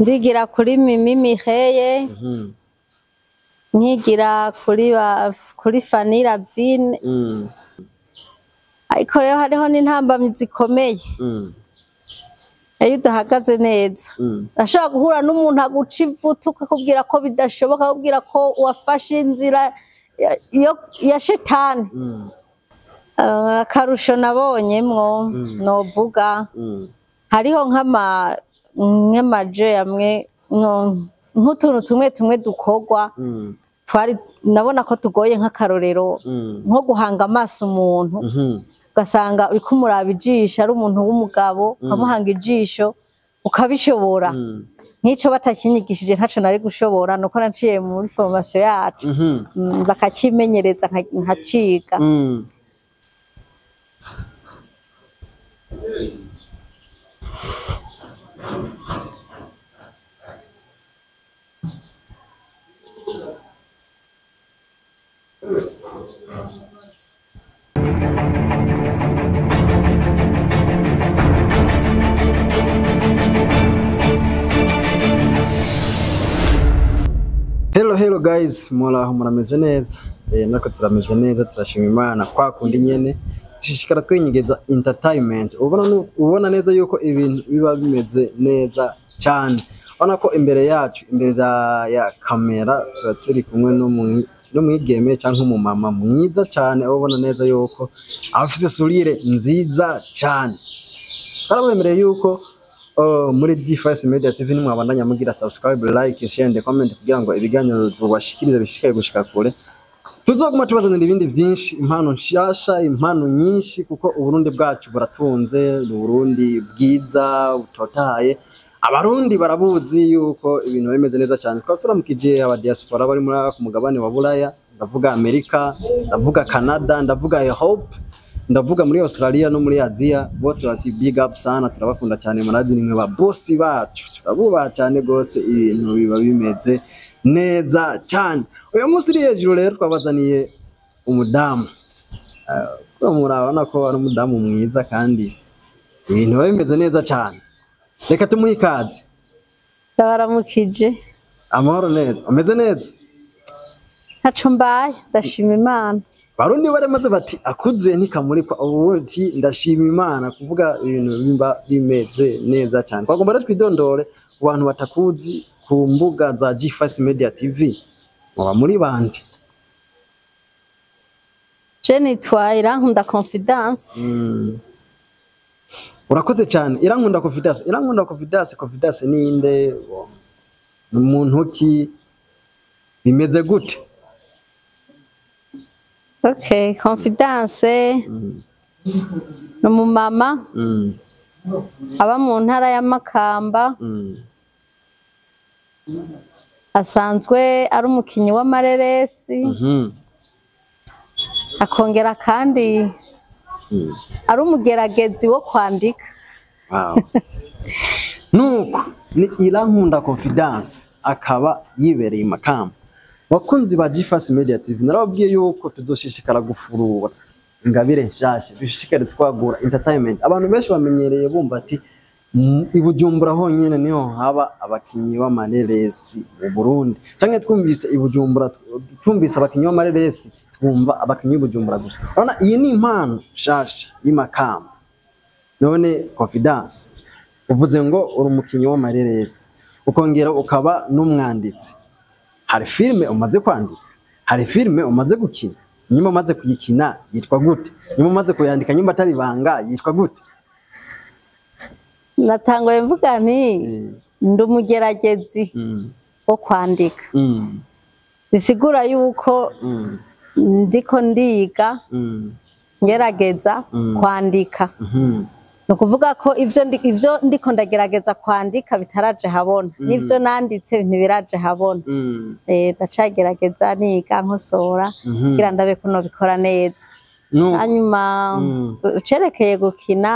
ndigira kuri Mimi Mireille nkigira kuri Fanny Lavine ariko rero hariho n'intambamyi zikomeye iyo udahagaze neza ashaka guhura n'umuntu aguca ivutu akakubwira ko bidashoboka akakubwira ko wafashe inzira ya shetani akarusho nabonyemwo novuga hariho nk'amaje amwe nk'utuntu tumwe dukorwa twari nabona ko tugoye nk'akarorero nko guhanga amaso umuntu ugasanga uriko umuraba ijisho ari umuntu w'umugabo ukamuhanga ijisho ukabishobora nk'icyo batakinyigishije ntaco nari gushobora nuko naciye muri formation yacu bakakimenyereza nkaciga Hello guys, muraho murameze neza. Nako turameze neza turashima Imana kwa kundi nyene. Shishikara twenyegeza entertainment. Ubona neza yuko ibintu biba bimeze neza cyane. Ubona ko imbere yacu, imbere ya kamera turi kumwe no mwigeme cyangwa umumama mwiza cyane. Ubona neza yuko afise surire nziza cyane. Karabemereye yuko muri D5 Media TV nimwabandanya mugira subscribe, like, share and comment kugira ngo ibiganiro tubashikirize bishikaye gushika kure. Tuzoguma tubazanira ibindi byinshi, impano nshasha, impano nyinshi kuko Uburundi bwacu buratunze, Uburundi bwiza butotaye. Abarundi barabuzi yuko ibintu bimeze neza cyane. Kwa turamukije aba diaspora bari muri ku mugabane wa Buraya, ndavuga Amerika, ndavuga Canada, ndavuga Europe, ndavuga muri Australia no muri Asia. Bose bati big up sana, turabakunda cyane murazi nimwe ba boss bacu, turabubaha cyane gose, ibintu biba bimeze neza cyane. Uyu munsi hejuru rero twabazaniye umudamu, murabona ko ari umudamu mwiza kandi ibintu biba bimeze neza cyane. Reka tumuhe ikaze. Ndabaramukije. Amahoro neza, ameze neza? Ntaco mbaye, ndashima Imana. Barundi baremaze bati akuzuye ntikamurikwa, ubundi ndashima Imana kuvuga ibintu bimba bimeze neza cyane. Twagomba rero twidondore ku bantu batakuzi ku mbuga za G5 Media TV. Muba muri bandi? Je nitwa Irankunda Confidence. Urakoze cyane. Irankunda Confidence. Irankunda Confidence ni inde? Umuntu ki? Bimeze gute? Okay, Confidence n'umumama aba mu ntara ya Makamba, asanzwe ari umukinyi w'amareresi, akongera kandi ari umugeragezi wo kwandika. Wow. Nuko ni Irankunda Confidence akaba yibereye Makamba. Bakunzi ba G5 Media TV narababwiye yuko tuzoshishikara gufurura ingabire nshasha, dushishikare twagura entertainment. Abantu benshi bamenyereye bumva ati ibujumbura honyene niho haba abakinyi b'amareresi mu Burundi, canke twumvise ibujumbura twumvise abakinyi b'amareresi twumva abakinyi b'Ibujumbura gusa. Urabona iyi ni impano nshasha y'Imakamba. None Confidence uvuze ngo uri umukinyi w'amareresi ukongera ukaba n'umwanditsi. Hari filme umaze kwandika, hari filme umaze gukina, nyuma umaze kuyikina yitwa gute, nyuma umaze kuyandika nyuma atari banga yitwa gute? Natangoye mvuga nti ndi umugeragezi wo kwandika. Bisigura yuko ndiko ndiga ngerageza kwandika. Nukuvuga ko ivyo ndiko ndagerageza kwandika bitaraje habona, nivyo nanditse ntibiraje habona. Ndacagerageza niga nkosora kugira ndabe ko no bikora neza. Hanyuma ucerekeye gukina,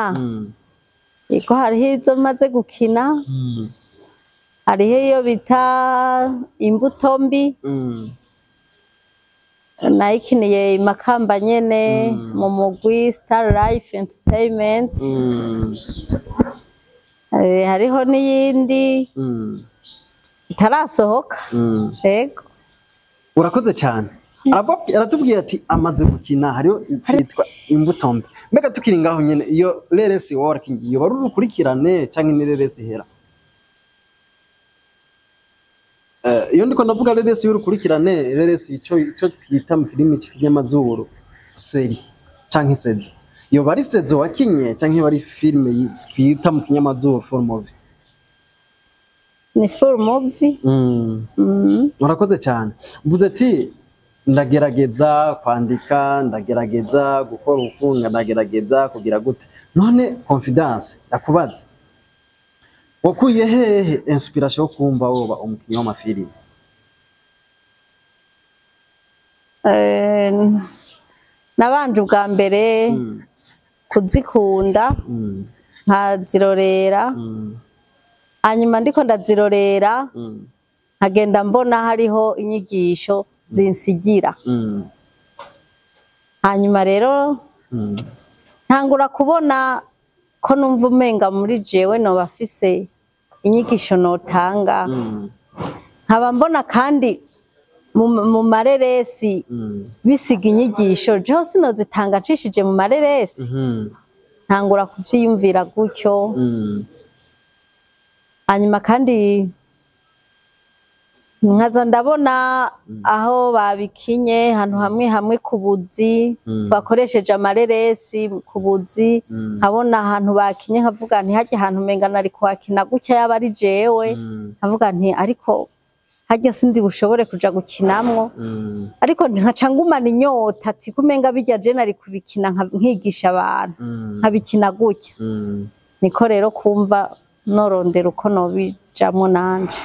iko hariho izo maze gukina, hariho iyo bita Imbuto Mbi, nayikiniye Makamba nyene mu mugwi Star Life Entertainment. hariho n'iyindi itarasohoka. Yego. Urakoze cyane. Aratubwiye ati amaze gukina hariho yitwa Imbuto Mbi. Mbega tukiri ngaho nyene iyo Reresi working iyo bari urukurikirane canke ni Reresi hera. Iyo ndiko ndavuga Reresi y'urukurikirane Reresi ico twita mu filimi cy'ikinyamazuru seri canke sezo. Iyo bari sezo wakinye canke bari filime twita mu kinyamazuru full movie. Ni full movie. Urakoze cyane. Mvuze ati ndagerageza kwandika, ndagerageza gukora ufunga, ndagerageza kugira gute. None Confidence yakubaza. Wakuye hehe inspiration yo kumva woba umukinyi w'amafilime? Nabanje ubwa mbere kuzikunda nkazirorera, hanyuma ndiko ndazirorera nkagenda mbona hariho inyigisho zinsigira. Hanyuma rero ntangura kubona ko numva umenga muri jewe no bafise inyigisho notanga, nkaba mbona kandi mu mareresi bisiga inyigisho jewe sinozitanga nshishije mu mareresi. Ntangura kuvyiyumvira gutyo, hanyuma kandi nkaza ndabona aho babikinye hantu hamwe hamwe kubuzi bakoresheje amareresi kubuzi, nkabona ahantu bakinye nkavuga nti harya ahantu umenga nari kuhakina gutya yaba ari jewe, nkavuga nti ariko harya sindi bushobore kuja gukinamwo, ariko nkaca ngumana inyota ati kumenga bijya je nari kubikina nkigisha abantu nkabikina gutya. Niko rero kumva norondera uko nobijamwo nanje.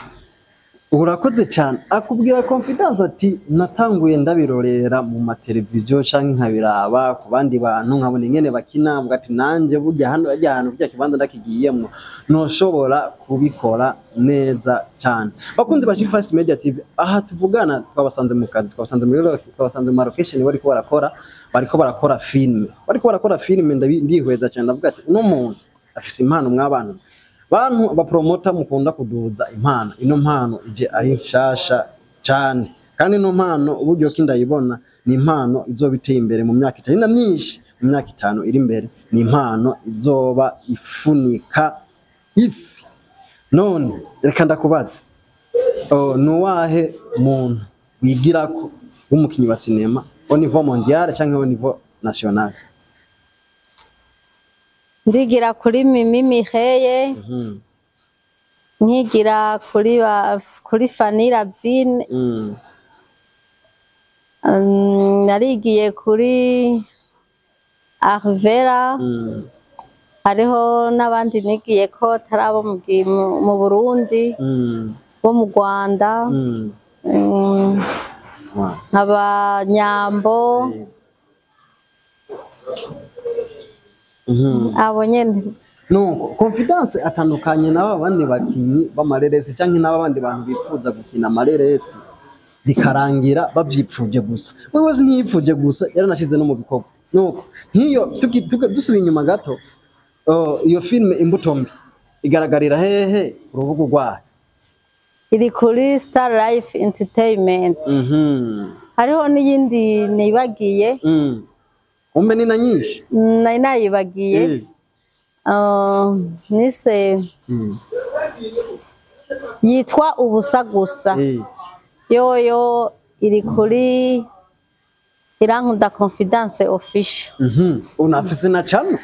Urakoze cyane. Akubwira Confidence ati natanguye ndabirorera mu mateleviziyo canke nkabiraba ku bandi bantu nkabona ingene bakina, mvuga ati nanje burya hano ajya ahantu burya kibanza ndakigiyemwo noshobora kubikora neza cyane. Bakunzi ba G5 Media TV, aha tuvugana twabasanze mu kazi, twabasanze mu location bariko barakora filme ndihweza cyane, ndavuga ati uno muntu afise impano mw'abantu bantu bapromota mukunda kuduza impano. Ino mpano ije ari nshasha cyane, kandi ino mpano uburyo kindayibona ni impano izobiteye imbere mu myaka itari na myinshi, mu myaka 5 iri imbere. Ni impano izoba ifunika isi. None reka ndakubaza, nuwahe muntu wigirako w'umukinyi wa sinema au niveau mondial canke au niveau national? Ndigira kuri Mimi Mireille, nkigira kuri Fanny Lavine, narigiye kuri Arvera, hariho n'abandi nigiye ko tarabo mu Burundi bo mu Rwanda, nk'Abanyambo, abo nyene. Nuko Confidence atandukanye n'aba bandi bakinyi b'amareresi canke n'abandi bantu bifuza gukina amareresi bikarangira bavyipfuje gusa. Wewe ntiyipfuje gusa, yaranashize no mu bikorwa. Nuko nkiyo dusubiye inyuma gato, iyo filme Imbuto Mbi igaragarira hehe urubuga rwayo? Iri kuri Star Life Entertainment. Hariho n'iyindi nibagiye. Umbe ni na nyinshi? Nari nayibagiye. Nise yitwa Ubusa Gusa. Yoyo iri kuri Irankunda Confidence Official. Unafise na channel?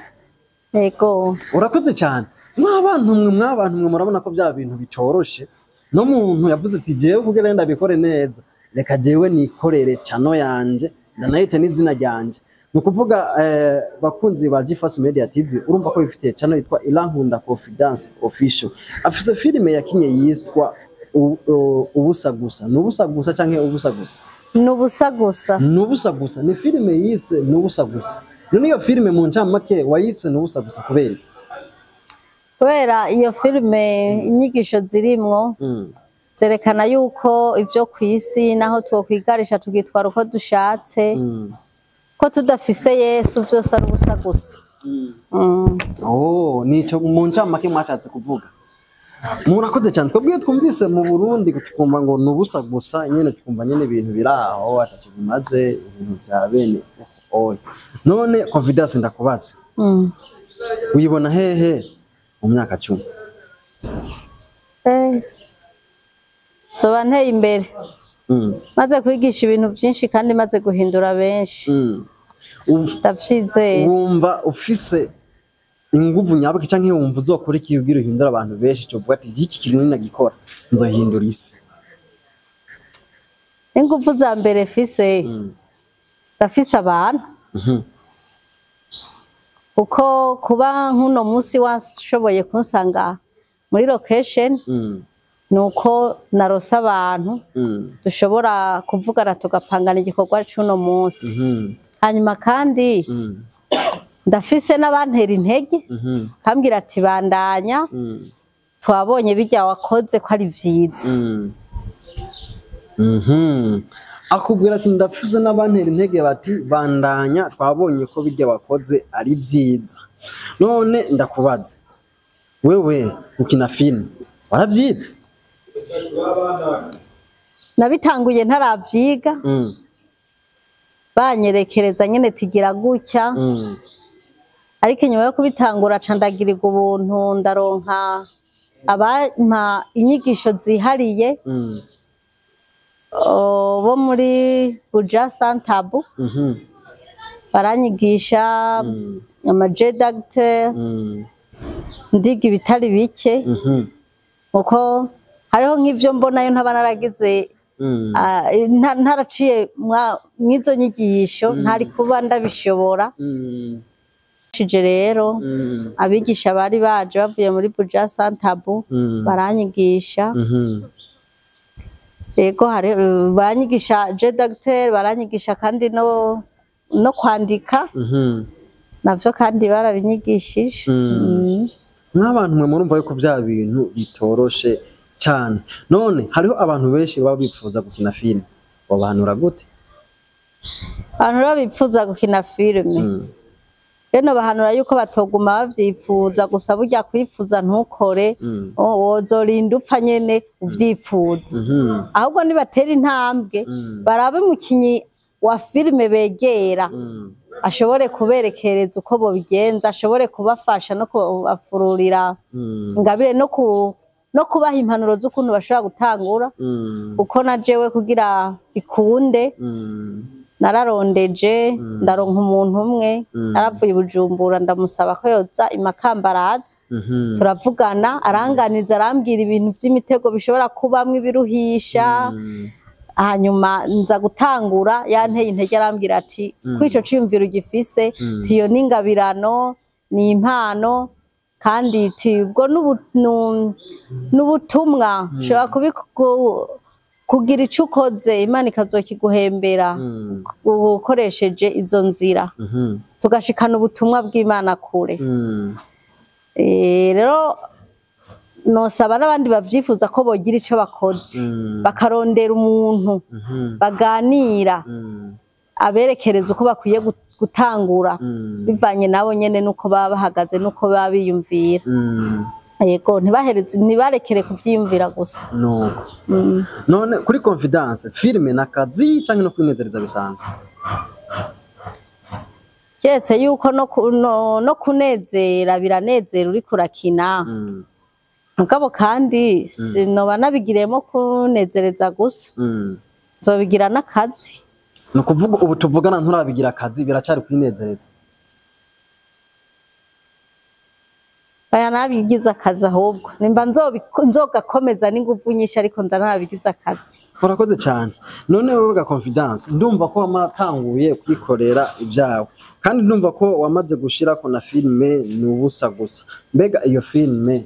Yego. Urakoze cyane. Mwabantu mwe murabona ko bya bintu bicoroshe. No muntu yavuze ati jewe kugira ndabikore neza, reka jewe nikorere channel yanje ndanayite n'izina ryanje. Nukuvuga bakunzi ba G5 Media TV, urumva ko bifite channel yitwa Irankunda Confidence Official. Afise filime yakinye yitwa Ubusa Gusa. Nubusa Gusa canke Ubusa Gusa? Nubusa Gusa. Nubusa Gusa ni filime yise Nubusa Gusa. None iyo filime mu ncamake wayise Nubusa Gusa kubera? Kubera iyo filime inyigisho zirimwo zerekana yuko ivyo kwisi naho twokwigarisha tugitwara uko dushatse, ko tudafise Yesu vyose ari ubusa gusa. Oh, nico mu ncamake mwashatse kuvuga. Murakoze cyane twebwe twumvise mu Burundi tukumva ngo nubusa gusa nyene tukumva nyene ibintu biraho ataco bimaze ibintu bya bene oya. None confidence ndakubaza. Uyibona hehe mu myaka 10? Soba nteye imbere. Maze kwigisha ibintu byinshi kandi maze guhindura benshi. Ndavyizeye. Wumva ufise inguvu nyabaki canke wumva uzokora iki ubwira uhindura abantu benshi cyo vuga ati iki kintu nagikora nzohindura isi. Inguvu za mbere fise ndafise abantu. Uko kuba nkuno musi washoboye kunsanga muri location nuko narose abantu dushobora kuvugana tugapangana igikorwa cy'uno musi. Hanyuma kandi ndafise n'abantera intege kambwira ati bandanya twabonye bijya wakoze ko ari vyiza. Akubwira ati ndafise n'abantera intege bati bandanya twabonye ko bijya wakoze ari vyiza. None ndakubaza wewe ukina film waravyize? Nabitanguye ntaravyiga banyerekereza nyene tigira gutya ariko inyuma yo kubitangura candagirirwa ubuntu ndaronka abampa inyigisho zihariye bo muri Buja Santabu baranyigisha amajedacteur ndiga ibitari bike uko hariho nk'ivyo mbonayo ntaba naragize ntaraciye mwizo nyigisho ntari kuba ndabishobora. Shije rero abigisha bari baje bavuye muri Buja Santabu baranyigisha. Yego hari banyigisha jedacteur baranyigisha kandi no kwandika navyo kandi barabinyigishije. Nk'abantu mwe murumva yuko bya bintu bitoroshe cyane. None hariho abantu benshi baba bifuza gukina film babanura gute? Abantu babipfuza gukina filme rero bahanura yuko batoguma bavyifuza gusa burya kwifuza ntukore wozorinda upfa nyene uvyifuza. Ahubwo nibatera intambwe barabe mukinyi wa filme begera ashobore kuberekereza uko bobigenza, ashobore kubafasha no kubafururira ingabire no kubaha impanuro z'ukuntu bashobora gutangura. Uko na jewe kugira bikunde nararondeje ndaronka umuntu umwe naravuye Bujumbura ndamusaba ko yoza imakambaraza turavugana aranganiza arambwira ibintu by'imitego bishobora kubamwe ibiruhisha. Hanyuma nza gutangura yanteye intege arambwira ati kwico ciyumviro gifise tiyo n'ingabirano ni impano kandi tibwo n'ubutumwa shobora kugira ico ukoze Imana ikazokiguhembera ukoresheje izo nzira tugashikana ubutumwa bw'Imana kure. Rero nosaba n'abandi bavyifuza ko bogira ico bakoze bakarondera umuntu baganira aberekereza uko bakwiye gutangura bivanye nabo nyene nuko baba bahagaze nuko baba biyumvira. Yego ntibarekere kuvyiyumvira gusa. Nuko none kuri confidence filme nakazi canke no kwinezereza bisanzwe? Keretse yuko no kunezera biranezera uri kurakina mugabo kandi sinoba nabigiremo kunezereza gusa nzobigira n'akazi. No kuvuga ubu tuvugana nturabigira akazi biracari kwinezereza? Aya nabigize akazi ahubwo nimba nzogakomeza n'inguvu nyinshi ariko nzanabigize akazi. Urakoze cyane. None wowe ga confidence ndumva ko wamatanguye kwikorera ibyawe kandi ndumva ko wamaze gushira ko na filme nubusa gusa. Mbega iyo filme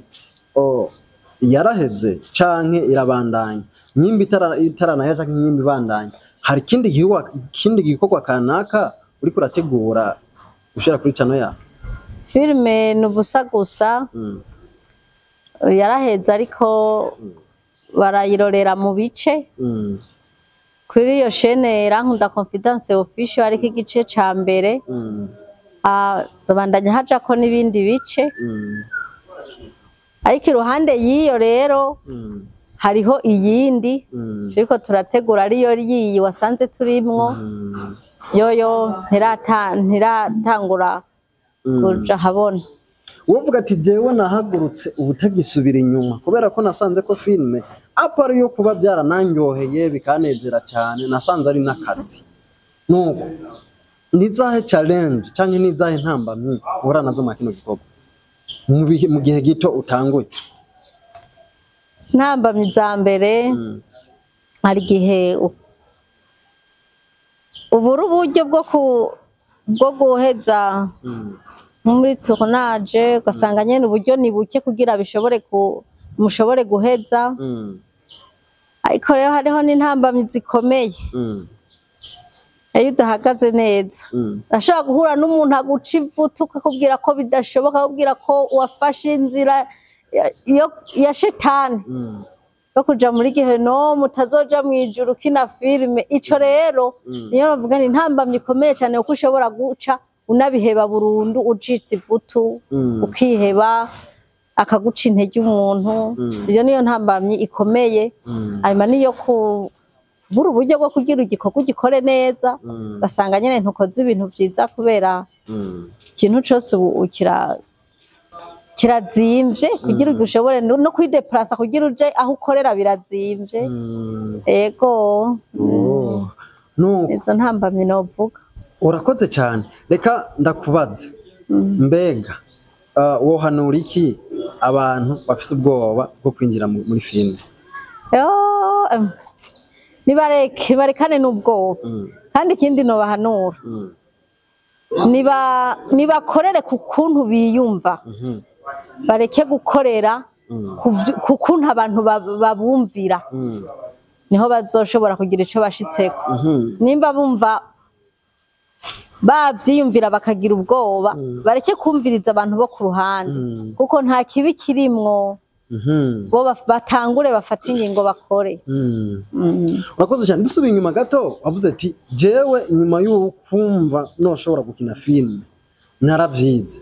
yaraheze canke irabandanya? Nyimbi itaranaheza canke nyimbi bandanya? Hari kindi gikorwa kanaka uri kurategura gushira kuri channel ya? Filme nubusa gusa yaraheze ariko barayirorera mu bice kuri iyo chaîne Irankunda Confidence Official ariko igice ca mbere zobandanya hajako n'ibindi bice ariko iruhande y'iyo rero hariho iyindi turiko turategura ariyo yiyi wasanze turimwo yoyo ntiratangura kuja habona. Wovuga ati jewe nahagurutse ubutagisubira inyuma kubera ko nasanze ko filme apari yo kuba byarananyoheye bikanezera cyane nasanze ari n'akazi nuko nizahe challenge canke nizahe ntambamyi uhura nazo mu kino gikorwa mu gihe gito utanguye? Ntambamyi za mbere hari igihe ubura uburyo bwo guheza muri tournage ugasanga nyene uburyo ni buke kugira mushobore guheza ariko rero hariho n'intambamyi zikomeye iyo udahagaze neza ashaka guhura n'umuntu aguca ivutu akakubwira ko bidashoboka akakubwira ko wafashe inzira ya shetani yo kuja muri gehenomu utazoja mwijuru kina filme. Ico rero niyo bavuga ni intambamyi ikomeye cyane kuko ushobora guca unabiheba burundu ucitse ivutu ukiheba akaguca intege umuntu. Iyo niyo ntambamyi ikomeye hanyuma niyo kubura uburyo bwo kugira igikorwa ugikore neza ugasanga nyene ntukoze ibintu vyiza kubera ikintu cose kirazimvye kugira ushobore no kwideplasa kugira uje aho ukorera birazimvye. Ego izo ntambamyi novuga. Urakoze cyane, reka ndakubaze mbega wohanura iki abantu bafite ubwoba bwo kwinjira muri filime? Nibarekane n'ubwoba kandi ikindi nobahanura nibakorere ku kuntu biyumva bareke gukorera ku kuntu abantu babumvira niho bazoshobora kugira ico bashitseko. Nimba bumva bavyiyumvira bakagira ubwoba bareke kumviriza abantu bo ku ruhande kuko nta kibi kirimwo bo batangure bafata ingingo bakore. Urakoze cyane. Dusubiye inyuma gato wavuze ati jewe nyuma y'ukumva noshobora gukina filime naravyize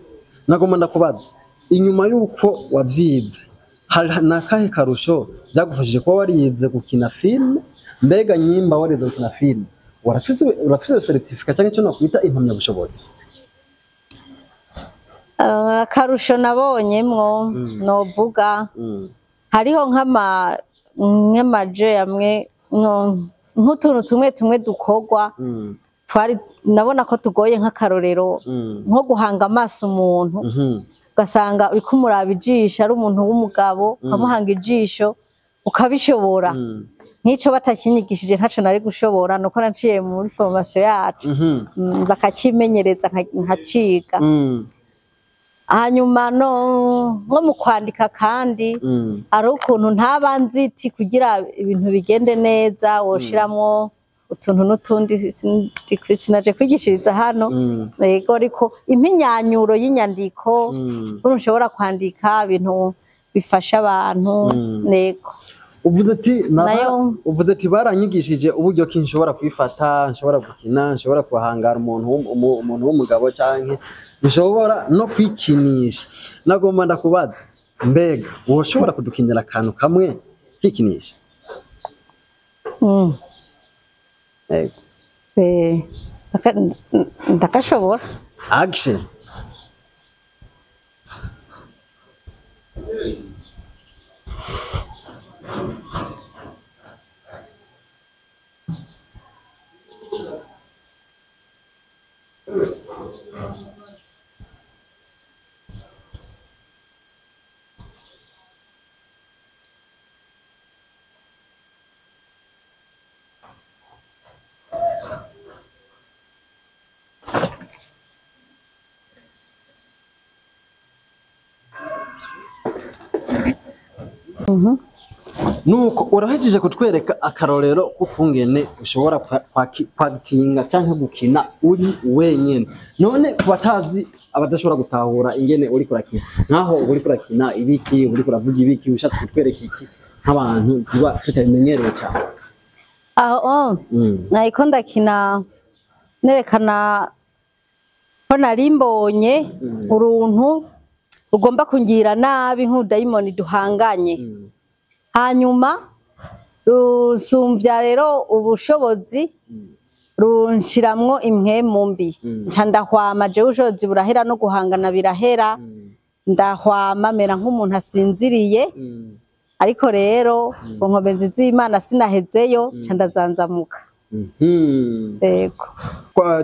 nagomba ndakubaza inyuma y'uko wavyize hari nakahe karusho byagufashije kuba warize gukina filime? Mbega nyimba warize gukina filime urafise certificate cyangwa cyo nakwita impamya bushobozi? Akarusho nabonyemwo novuga hariho nk'amaje amwe nk'utuntu tumwe dukorwa nabona ko tugoye nk'akarorero nko guhanga amaso umuntu ugasanga uriko umuraba ijisho ari umuntu w'umugabo ukamuhanga ijisho ukabishobora. Nk'ico batakinyigishije ntaco nari gushobora nuko naciye muri formation yacu bakakimenyereza nkaciga. Hanyuma nko mu kwandika kandi ari ukuntu ntabanziti kugira ibintu bigende neza woshiramwo utuntu n'utundi sinaje kwigishiriza hano. Yego ariko impinyanyuro y'inyandiko ukuntu ushobora kwandika ibintu bifasha abantu. Nego uvuze ati baranyigishije uburyo ki nshobora kwifata, nshobora gukina, nshobora kuhangara umuntu w'umugabo canke nshobora no kwikinisha. Nagomba ndakubaza mbega woshobora kudukinira akantu kamwe kwikinisha? Ndakashobora. Action. Nuko urahejeje kutwereka akarorero kukungene ushobora kwagitinga canke gukina uri wenyene. None kubatazi abadashobora gutahura ingene uri kurakina nkaho uri kurakina ibiki uri kuravuga ibiki ushatse kutwereka iki nk'abantu biba tutabimenyereye cyane? Nayiko ndakina nerekana ko narimbonye uruntu ugomba kungira nabi nk'udayimoni duhanganye hanyuma rusumvya rero ubushobozi runshiramwo impwemu mbi nca ndahwama jewe ubushobozi burahera no guhangana birahera ndahwama mera nk'umuntu asinziriye ariko rero ngo nkomezi z'Imana sinahezeyo nca ndazanzamuka yego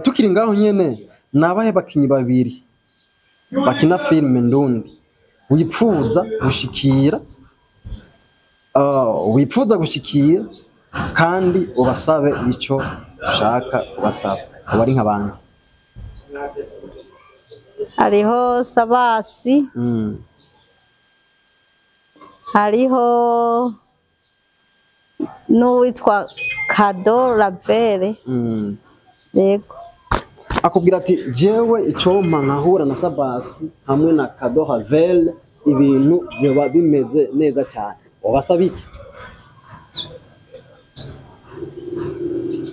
tukiri ngaho nyene nabahe bakinyi babiri bakina filime ndundi wipfuza gushikira kandi ubasabe ico ushaka ubasaba bari nk'abandi hariho Sabasi hariho n'uwitwa Kado Ravere yego akubwira ati jewe icompa nkahura na Sabasi hamwe na Kado Ravere ibintu byoba bimeze neza cyane ubasaba iki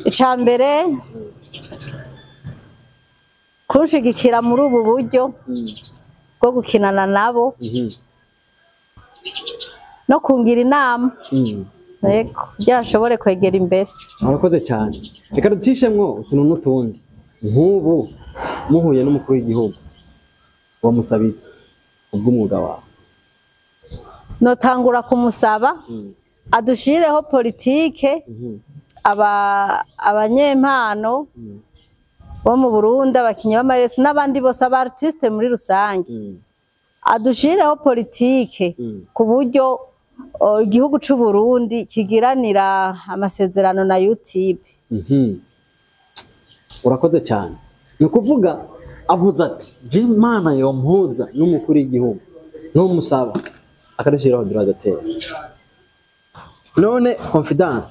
icambere kunshigikira muri ubu buryo bwo gukinana nabo no kungira inama yego byashobore kwegera imbere murakoze cyane reka dutishemwo utuntu n'utundi nk'ubu muhuye n'umukuru w'igihugu wamusaba iki ubw'umwuga wawe notangura kumusaba adushireho politike abanyempano bo mu Burundi abakinyi b'amaresi n'abandi bose aba artiste muri rusange adushireho politike ku buryo igihugu c'u Burundi kigiranira amasezerano na YouTube urakoze cyane ni kuvuga avuze ati je Imana yompuza n'umukuru w'igihugu n'umusaba akadushiraho duradatera none confidence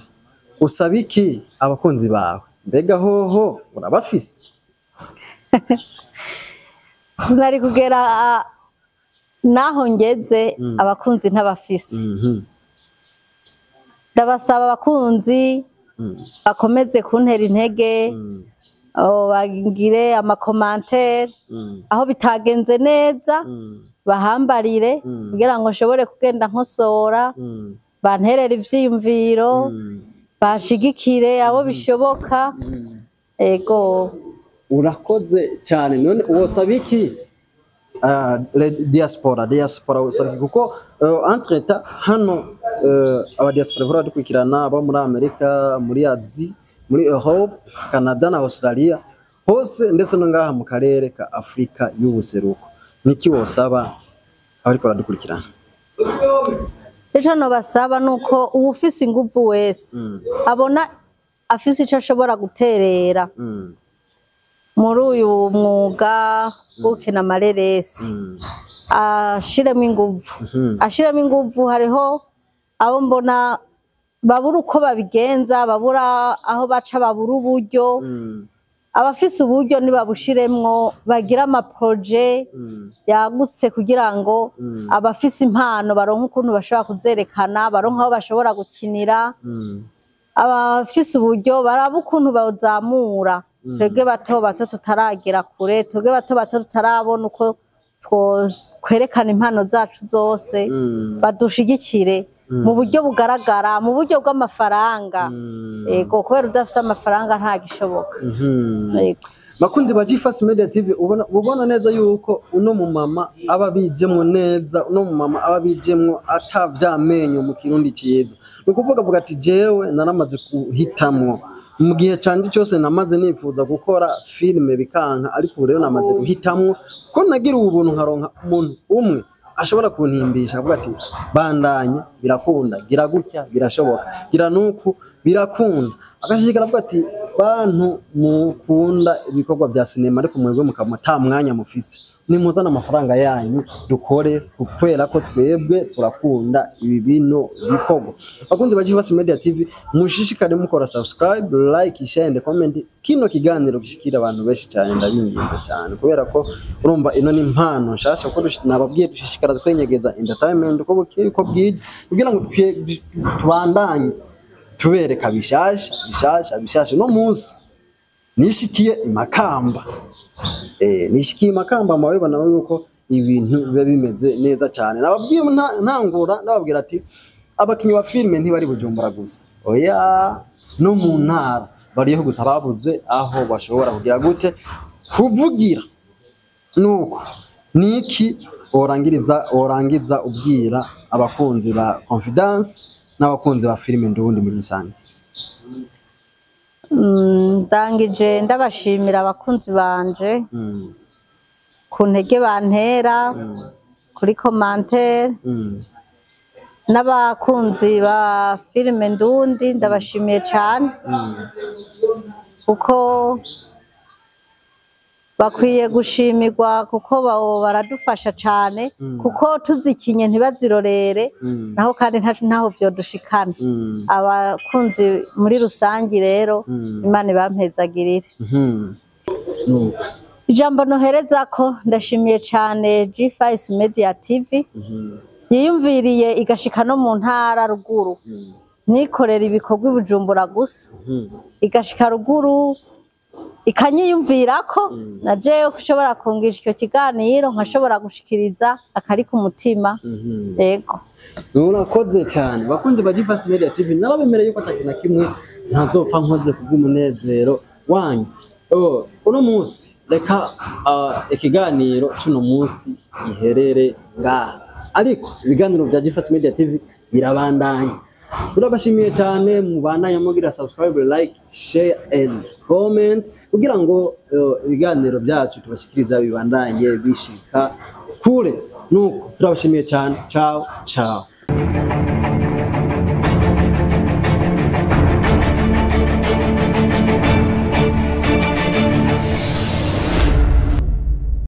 usaba iki abakunzi bawe mbega hoho urabafise sinari kugera naho ngeze abakunzi ntabafise ndabasaba abakunzi bakomeze kuntera intege bagire amakomantere aho bitagenze neza bahambarire kugira ngo nshobore kugenda nkosora banterera ivyiyumviro bashigikire abo bishoboka ego urakoze cyane none uwosaba iki diaspora usabye kuko entreta hano aba diaspora bora dukurikirana aba muri Amerika muri Asie muri Europe Canada na Australia hose ndetse no ngaha mu karere ka Afrika y'ubuseruko niki wosaba abariko baradukurikirana ejo no basaba nuko uwufise inguvu wese abona afise ico ashobora guterera muri uyu mwuga gukina amareresi ashiremo inguvu hariho abo mbona babura uko babigenza babura aho baca babura uburyo abafise uburyo nibabushiremwo bagira amaproje yagutse kugira ngo abafise impano baronka ukuntu bashobora kuzerekana baronka aho bashobora gukinira abafise uburyo baraba ukuntu bawuzamura twebwe bato tutaragera kure twebwe bato tutarabona uko kwerekana impano zacu zose badushigikire mu buryo bugaragara mu buryo bw'amafaranga ego kubera udafise amafaranga nta gishoboka ego bakunzi ba GFAS Media TV ubona neza yuko uno mu mama aba bijemwo neza uno mu mama aba bijemwo atavyamenyo mu kirundi ciza nukuvuga vuga ati jewe naramaze kuhitamwo mu gihe canje cyose namaze nifuza gukora filime bikanka ariko rero namaze guhitamwo ko nagira ubuntu nkaronka umuntu umwe ashobora kuntimbisha avuga ati bandanye birakunda gira gutya birashoboka gira nuku birakunda akashikira avuga ati bantu mukunda ibikorwa bya sinema ariko mwebwe mukamata mwanya mufise nimuzana amafaranga yanyu dukore kukwera ko twebwe turakunda ibi bino bikorwa bakunze ba GFAS Media TV mushishikare mukora subscribe like share and comment kino kiganiro gishikira abantu benshi cyane ndabinginze cyane kubera ko urumva ino ni impano nshasha ko nababwiye dushishikara twenyegeza entertainment uko bwije kugira ngo tubandanye tubereka bishasha no munsi nishikiye imakamba nishikiye imakamba mubibona yuko ibintu biba bimeze neza cyane nababwiye ntangura nababwira ati abakinyi ba filime ntibari Bujumbura gusa oya no mu ntara bariho gusa babuze aho bashobora kugira gute kuvugira nuko niki orangiza ubwira abakunzi ba Confidence n'abakunzi ba filime ndundi muri rusange. Ndangije ndabashimira abakunzi banje ku ntege bantera kuri commentaire n'abakunzi ba filime ndundi ndabashimiye cyane kuko bakwiye gushimirwa kuko baradufasha cyane kuko tuzikinye ntibazirorere naho kandi ntaho byodushikana abakunzi muri rusangi rero Imana ibampezagirire. Ijambo nohereza ko ndashimiye cyane G5 Media TV yiyumviriye igashika no mu ntara ruguru nikorera ibikorwa i Bujumbura gusa igashika ruguru ikanyiyumvirako naje ushobora kungisha icyo kiganiro nkashobora gushikiriza akari ku mutima yego urakoze cyane bakunze ba G5 Media TV nababemereye yuko atakina kimwe ntazopfa nkoze kubw'umunezero wanyu uno munsi reka ikiganiro cy'uno munsi giherere ngaha ariko ibiganiro bya G5 Media TV birabandanya turabashimiye cyane mubandanya mugira subscribe like share and comment kugira ngo ibiganiro byacu tubashikiriza bibandanye bishika kure nuko turabashimiye cyane ciao ciao.